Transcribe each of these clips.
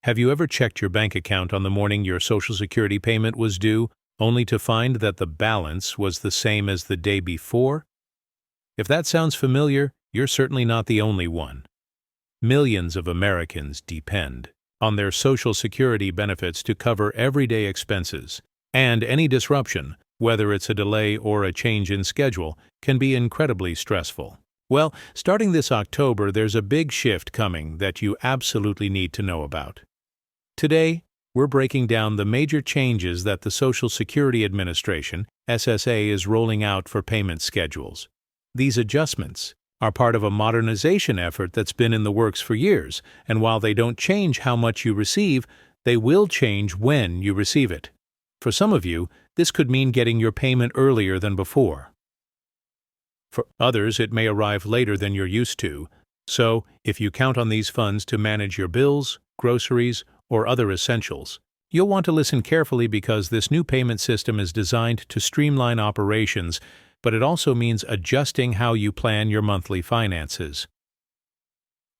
Have you ever checked your bank account on the morning your Social Security payment was due, only to find that the balance was the same as the day before? If that sounds familiar, you're certainly not the only one. Millions of Americans depend on their Social Security benefits to cover everyday expenses, and any disruption, whether it's a delay or a change in schedule, can be incredibly stressful. Well, starting this October, there's a big shift coming that you absolutely need to know about. Today, we're breaking down the major changes that the Social Security Administration, SSA, is rolling out for payment schedules. These adjustments are part of a modernization effort that's been in the works for years, and while they don't change how much you receive, they will change when you receive it. For some of you, this could mean getting your payment earlier than before. For others, it may arrive later than you're used to. So, if you count on these funds to manage your bills, groceries, or other essentials, you'll want to listen carefully because this new payment system is designed to streamline operations, but it also means adjusting how you plan your monthly finances.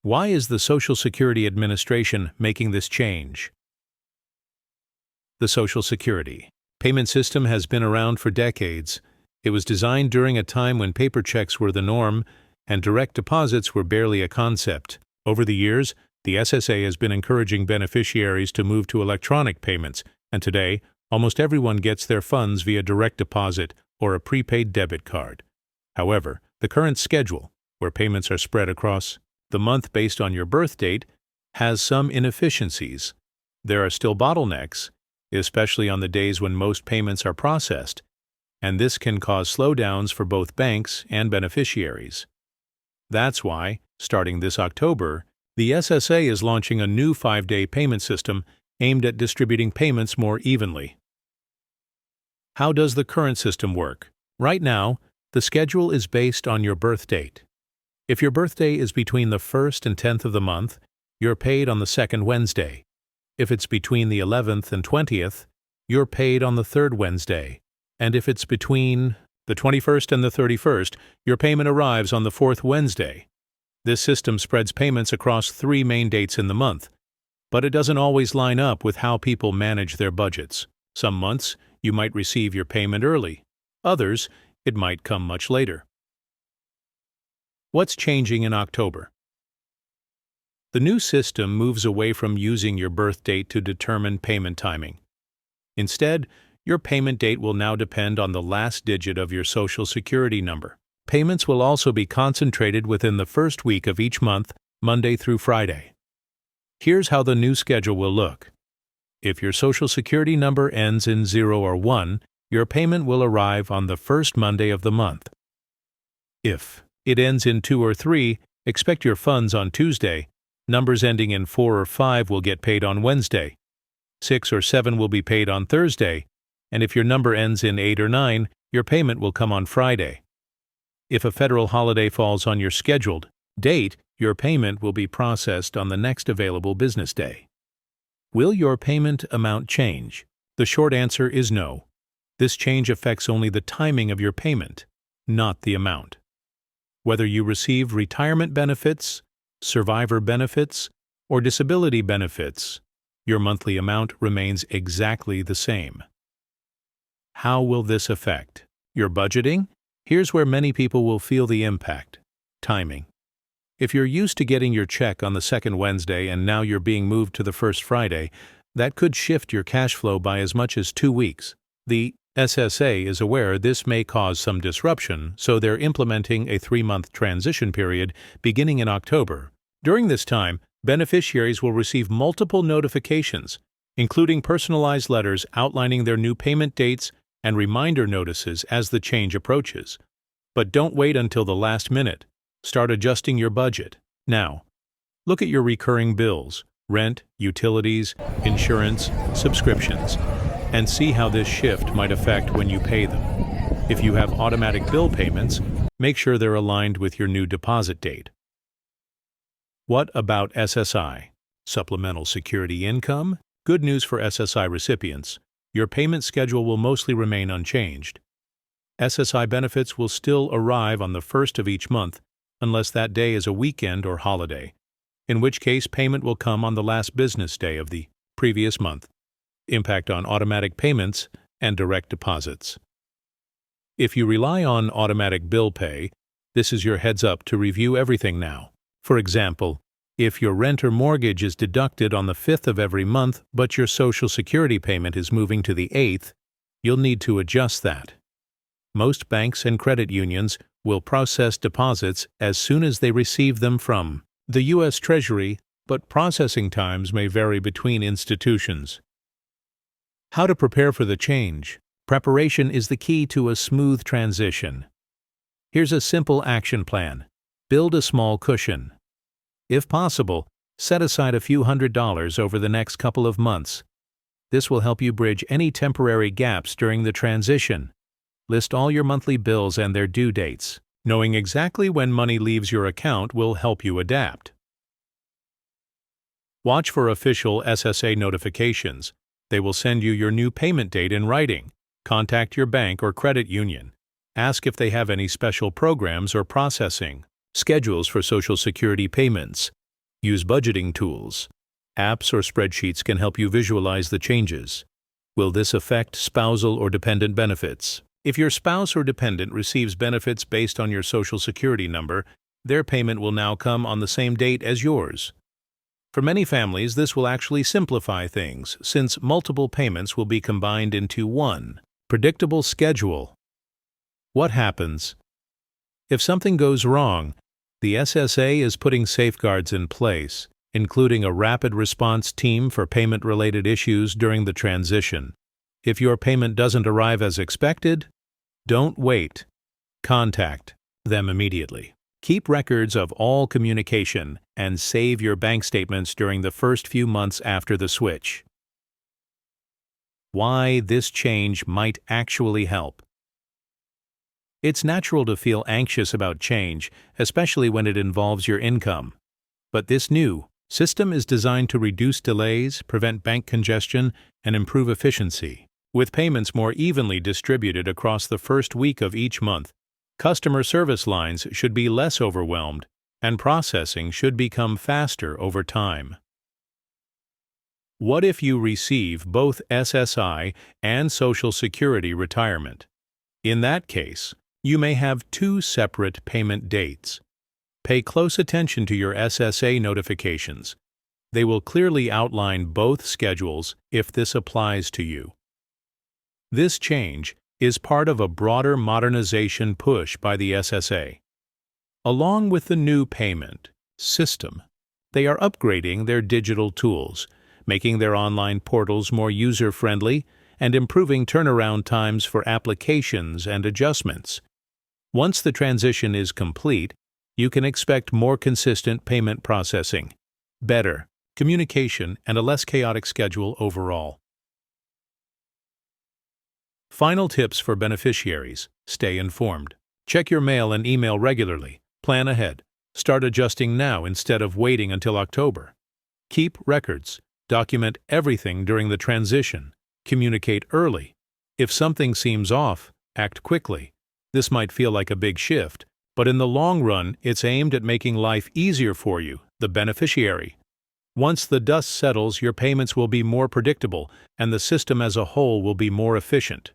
Why is the Social Security Administration making this change? The Social Security payment system has been around for decades. It was designed during a time when paper checks were the norm and direct deposits were barely a concept. Over the years, the SSA has been encouraging beneficiaries to move to electronic payments, and today, almost everyone gets their funds via direct deposit or a prepaid debit card. However, the current schedule, where payments are spread across the month based on your birth date, has some inefficiencies. There are still bottlenecks, especially on the days when most payments are processed, and this can cause slowdowns for both banks and beneficiaries. That's why, starting this October, the SSA is launching a new 5-day payment system aimed at distributing payments more evenly. How does the current system work? Right now, the schedule is based on your birth date. If your birthday is between the 1st and 10th of the month, you're paid on the 2nd Wednesday. If it's between the 11th and 20th, you're paid on the 3rd Wednesday. And if it's between the 21st and the 31st, your payment arrives on the 4th Wednesday. This system spreads payments across 3 main dates in the month, but it doesn't always line up with how people manage their budgets. Some months, you might receive your payment early. Others, it might come much later. What's changing in October? The new system moves away from using your birth date to determine payment timing. Instead, your payment date will now depend on the last digit of your Social Security number. Payments will also be concentrated within the first week of each month, Monday through Friday. Here's how the new schedule will look. If your Social Security number ends in 0 or 1, your payment will arrive on the first Monday of the month. If it ends in 2 or 3, expect your funds on Tuesday. Numbers ending in 4 or 5 will get paid on Wednesday. 6 or 7 will be paid on Thursday, and if your number ends in 8 or 9, your payment will come on Friday. If a federal holiday falls on your scheduled date, your payment will be processed on the next available business day. Will your payment amount change? The short answer is no. This change affects only the timing of your payment, not the amount. Whether you receive retirement benefits, survivor benefits, or disability benefits, your monthly amount remains exactly the same. How will this affect your budgeting? Here's where many people will feel the impact. Timing. If you're used to getting your check on the 2nd Wednesday and now you're being moved to the 1st Friday, that could shift your cash flow by as much as 2 weeks. The SSA is aware this may cause some disruption, so they're implementing a 3-month transition period beginning in October. During this time, beneficiaries will receive multiple notifications, including personalized letters outlining their new payment dates and reminder notices as the change approaches. But don't wait until the last minute. Start adjusting your budget now. Look at your recurring bills, rent, utilities, insurance, subscriptions, and see how this shift might affect when you pay them. If you have automatic bill payments, make sure they're aligned with your new deposit date. What about SSI? Supplemental Security Income? Good news for SSI recipients. Your payment schedule will mostly remain unchanged. SSI benefits will still arrive on the 1st of each month, unless that day is a weekend or holiday. in which case payment will come on the last business day of the previous month. Impact on automatic payments and direct deposits. If you rely on automatic bill pay, this is your heads up to review everything now. For example, if your rent or mortgage is deducted on the 5th of every month, but your Social Security payment is moving to the 8th, you'll need to adjust that. Most banks and credit unions will process deposits as soon as they receive them from the U.S. Treasury, but processing times may vary between institutions. How to prepare for the change. Preparation is the key to a smooth transition. Here's a simple action plan. Build a small cushion. If possible, set aside a few $100s over the next couple of months. This will help you bridge any temporary gaps during the transition. List all your monthly bills and their due dates. Knowing exactly when money leaves your account will help you adapt. Watch for official SSA notifications. They will send you your new payment date in writing. Contact your bank or credit union. Ask if they have any special programs or processing. Schedules for Social Security payments. Use budgeting tools. Apps or spreadsheets can help you visualize the changes. Will this affect spousal or dependent benefits? If your spouse or dependent receives benefits based on your Social Security number, their payment will now come on the same date as yours. For many families, this will actually simplify things, since multiple payments will be combined into one predictable schedule. What happens? If something goes wrong, the SSA is putting safeguards in place, including a rapid response team for payment-related issues during the transition. If your payment doesn't arrive as expected, don't wait. Contact them immediately. Keep records of all communication and save your bank statements during the first few months after the switch. Why this change might actually help. It's natural to feel anxious about change, especially when it involves your income. But this new system is designed to reduce delays, prevent bank congestion, and improve efficiency. With payments more evenly distributed across the first week of each month, customer service lines should be less overwhelmed, and processing should become faster over time. What if you receive both SSI and Social Security retirement? In that case, you may have two separate payment dates. Pay close attention to your SSA notifications. They will clearly outline both schedules if this applies to you. This change is part of a broader modernization push by the SSA. Along with the new payment system, they are upgrading their digital tools, making their online portals more user-friendly and improving turnaround times for applications and adjustments. Once the transition is complete, you can expect more consistent payment processing, better communication, and a less chaotic schedule overall. Final tips for beneficiaries. Stay informed. Check your mail and email regularly. Plan ahead. Start adjusting now instead of waiting until October. Keep records. Document everything during the transition. Communicate early. If something seems off, act quickly. This might feel like a big shift, but in the long run, it's aimed at making life easier for you, the beneficiary. Once the dust settles, your payments will be more predictable, and the system as a whole will be more efficient.